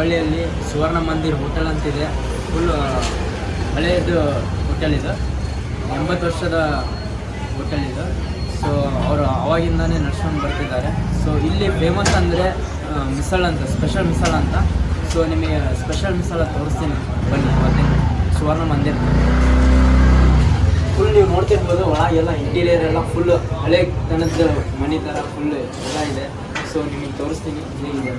ಹುಬ್ಬಳ್ಳಿಯಲ್ಲಿ ಸುವರ್ಣ ಮಂದಿರ್ ಹೋಟೆಲ್ ಅಂತಿದೆ. ಫುಲ್ ಹಳೆಯದು ಹೋಟೆಲ್ ಇದು, 80 ವರ್ಷದ ಹೋಟೆಲ್ ಇದು. ಸೊ ಅವರು ಅವಾಗಿಂದನೇ ನಡ್ಸ್ಕೊಂಡು ಬರ್ತಿದ್ದಾರೆ. ಸೊ ಇಲ್ಲಿ ಫೇಮಸ್ ಅಂದರೆ ಮಿಸಲ್ ಅಂತ, ಸ್ಪೆಷಲ್ ಮಿಸಲ್ ಅಂತ. ಸೊ ನಿಮಗೆ ಸ್ಪೆಷಲ್ ಮಿಸಲ್ ತೋರಿಸ್ತೀನಿ ಬನ್ನಿ. ಇವತ್ತಿನ ಸುವರ್ಣ ಮಂದಿರ ಫುಲ್ ನೀವು ನೋಡ್ತಿರ್ಬೋದು. ಒಳಗೆಲ್ಲ ಇಂಟೀರಿಯರ್ ಎಲ್ಲ ಫುಲ್ ಹಳೆ ತನದ ಮನೆ ಥರ ಫುಲ್ ಎಲ್ಲ ಇದೆ. ಸೊ ನಿಮಗೆ ತೋರಿಸ್ತೀನಿ ಹೇಗಿದೆ.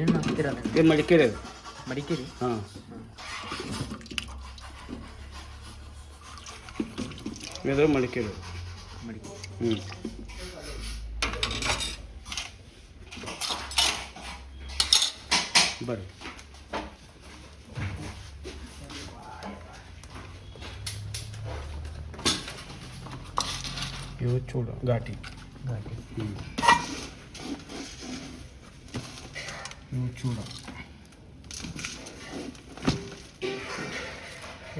ಏನು ಹಾಕ್ತಿರಲ್ಲ? ಏನು ಮಡಿಕೇರಿ ಅದು? ಮಡಿಕೇರಿ. ಹಾಂ, ಇದು ಮಡಿಕೇರಿ. ಹ್ಞೂ, ಬರ್ರಿ. ಇವು ಚೂಡ ಘಾಟಿ. ಹ್ಞೂ, ಇವು ಚೂಡ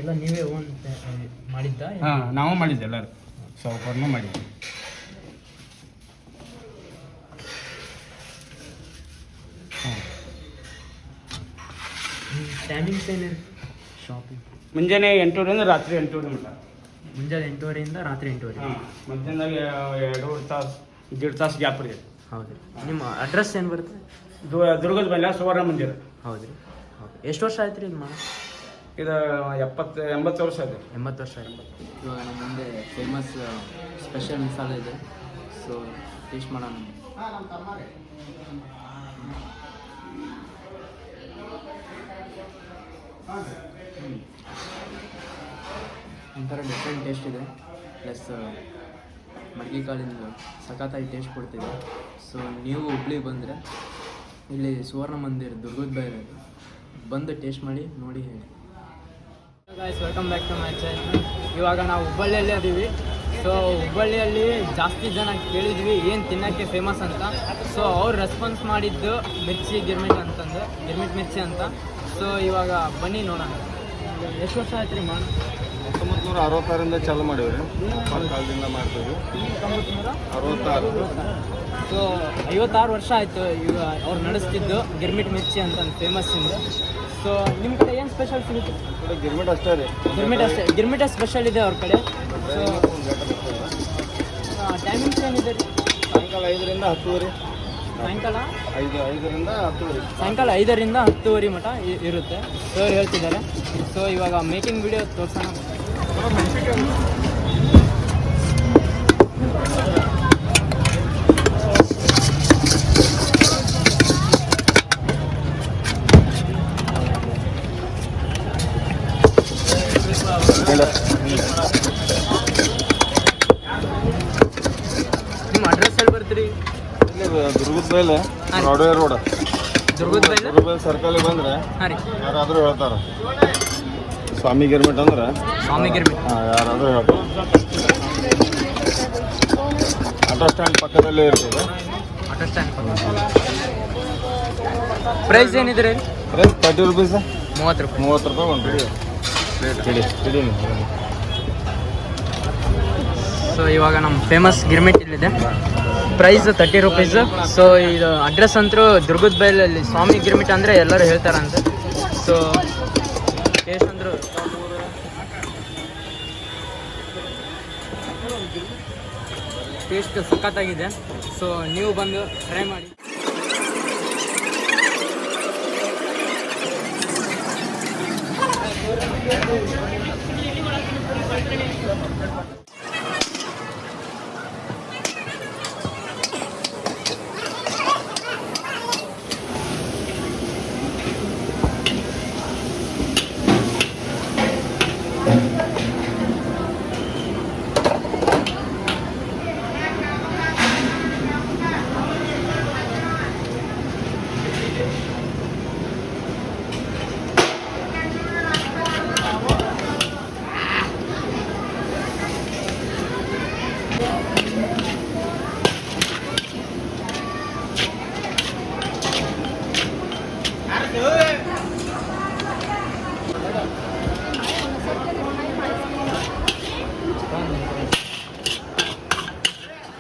ಎಲ್ಲ ನೀವೇ ಓನ್ ಮಾಡಿದ್ದ? ಹಾಂ, ನಾವು ಮಾಡಿದ್ದೆ. ಎಲ್ಲರೂ ಸಾವುಕಾರನೂ ಮಾಡಿದ್ದೆ. ಹಾಂ, ಟೈಮಿಂಗ್ಸ್ ಏನಿದೆ ಶಾಪಿಂಗ್? ಮುಂಜಾನೆ 8:00 ರಾತ್ರಿ 8:00 ಮಟ್ಟ. ಮುಂಜಾನೆ 8:30 ರಾತ್ರಿ 8:30. ಹಾಂ, ಮಧ್ಯಾಹ್ನದಾಗ 2 ತಾಸು 1.5 ತಾಸು ಗ್ಯಾಪ್ ಇದೆ. ಹೌದು. ನಿಮ್ಮ ಅಡ್ರೆಸ್ ಏನು ಬರುತ್ತೆ? ದುರ್ಗದ ಮೇಲೆ ಸುವರ್ಣ ಮಂದಿರ. ಹೌದು ರೀ. ಹೌದು. ಎಷ್ಟು ವರ್ಷ ಆಯ್ತು ರೀ ಇದು ಮಾಡಿ? ಇದು 80 ವರ್ಷ ಇದೆ. 80 ವರ್ಷ ಆಯ್ತು. ಇವಾಗ ನಮ್ಮ ಮುಂದೆ ಫೇಮಸ್ ಸ್ಪೆಷಲ್ ಮಸಾಲೆ ಇದೆ. ಸೊ ಟೇಸ್ಟ್ ಮಾಡೋಣ. ಒಂಥರ ಡಿಫ್ರೆಂಟ್ ಟೇಸ್ಟ್ ಇದೆ. ಪ್ಲಸ್ ಮಡಿಕೆ ಕಾಳಿಂದು ಸಖತ್ತಾಗಿ ಟೇಸ್ಟ್ ಕೊಡ್ತಿದೆ. ಸೊ ನೀವು ಹುಬ್ಳಿಗೆ ಬಂದರೆ ಇಲ್ಲಿ ಸುವರ್ಣ ಮಂದಿರ ದುರ್ಗದ ಬೈರ ಬಂದು ಟೇಸ್ಟ್ ಮಾಡಿ ನೋಡಿ ಹೇಳಿ. Guys, welcome back to my channel. ಇವಾಗ ನಾವು ಹುಬ್ಬಳ್ಳಿಯಲ್ಲೇ ಇದ್ದೀವಿ. ಸೊ ಹುಬ್ಬಳ್ಳಿಯಲ್ಲಿ ಜಾಸ್ತಿ ಜನ ಕೇಳಿದ್ವಿ ಏನು ತಿನ್ನೋಕ್ಕೆ ಫೇಮಸ್ ಅಂತ. ಸೊ ಅವ್ರು ರೆಸ್ಪಾನ್ಸ್ ಮಾಡಿದ್ದು ಗಿರ್ಮಿಟ್ ಅಂತಂದು, ಗಿರ್ಮಿಟ್ ಮಿರ್ಚಿ ಅಂತ. ಸೊ ಇವಾಗ ಬನ್ನಿ ನೋಡೋಣ. ಎಷ್ಟು ವರ್ಷ ಆಯ್ತು ರೀ ಮಾಡಿ? 1966ರಿಂದ ಚಾಲು ಮಾಡಿವ್ರಿ. ಕಾಲದಿಂದ ಮಾಡ್ತೀವಿ. 1966. ಸೊ 56 ವರ್ಷ ಆಯಿತು ಈಗ ಅವ್ರು ನಡೆಸ್ತಿದ್ದು ಗಿರ್ಮಿಟ್ ಮಿರ್ಚಿ ಅಂತ ಫೇಮಸ್ ಇಂದು. ಸೊ ನಿಮ್ಮ ಕಡೆ ಏನು ಸ್ಪೆಷಲ್ ಸಿಗುತ್ತೆ? ಗಿರ್ಮಿಟ್ ಅಷ್ಟೇ ರೀ. ಗಿರ್ಮಿಟ ಸ್ಪೆಷಲ್ ಇದೆ ಅವ್ರ ಕಡೆ. ಸೊ ಟೈಮಿಂಗ್ಸ್ ಏನಿದೆ ರೀ? ಸಾಯಂಕಾಲ 5ರಿಂದ 10 ಸಾಯಂಕಾಲ 5ರಿಂದ 10. ಸಾಯಂಕಾಲ 5ರಿಂದ 10 ಮಟ ಇರುತ್ತೆ ಸರ್ ಹೇಳ್ತಿದ್ದಾರೆ. ಸೊ ಇವಾಗ ಮೇಕಿಂಗ್ ವಿಡಿಯೋ ತೋರಿಸೋಣ. ನಿಮ್ಮ ಅಡ್ರೆಸ್ ಎಲ್ಲಿ ಬರ್ತೀರಿ? ದುರ್ಗದ ಬೈಲೆ ರೋಡ್ ದುರ್ಗದ ಬೈಲೆ ಸರ್ಕಲ್ಗೆ ಬಂದರೆ ಹಾಂ ರೀ, ಯಾರಾದರೂ ಹೇಳ್ತಾರೆ ಸ್ವಾಮಿ ಗಿರ್ಮಿಟ್ ಅಂದ್ರೆ. ಸ್ವಾಮಿ ಗಿರ್ಮಿಟ್. ಹಾಂ, ಯಾರಾದರೂ ಹೇಳ್ತಾರೆ. ಆಟೋ ಸ್ಟ್ಯಾಂಡ್ ಪಕ್ಕದಲ್ಲೇ ಇರ್ತದೆ. ಆಟೋ ಸ್ಟ್ಯಾಂಡ್ ಪ್ರೈಸ್ ಏನಿದೆ ರೀ? Price 30 rupees. 30 ರೂಪಾಯಿ. 30 ರೂಪಾಯಿ ಒಂದು ಪ್ಲೇಟ್. ಸೊ ಇವಾಗ ನಮ್ಮ ಫೇಮಸ್ ಗಿರ್ಮಿಟ್ ಇಲ್ಲಿದೆ. Price 30 rupees. ಸೊ ಇದು ಅಡ್ರೆಸ್ ಅಂತೂ ದುರ್ಗದ ಬೈಲಲ್ಲಿ ಸ್ವಾಮಿ ಗಿರ್ಮಿಟ್ ಅಂದರೆ ಎಲ್ಲರೂ ಹೇಳ್ತಾರಂತೆ. ಸೊ ಟೇಸ್ಟ್ ಅಂದರು ಟೇಸ್ಟ್ ಸಖತ್ತಾಗಿದೆ. ಸೊ ನೀವು ಬಂದು ಟ್ರೈ ಮಾಡಿ.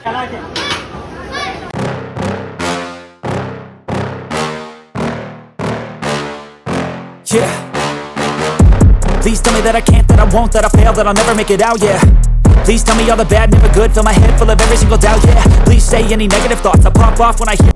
Yeah. Please tell me that I can't, that I won't, that I fail, that I'll never make it out, yeah. Please tell me all the bad, never good, fill my head full of every single doubt, yeah. Please say any negative thoughts, I pop off when I hear.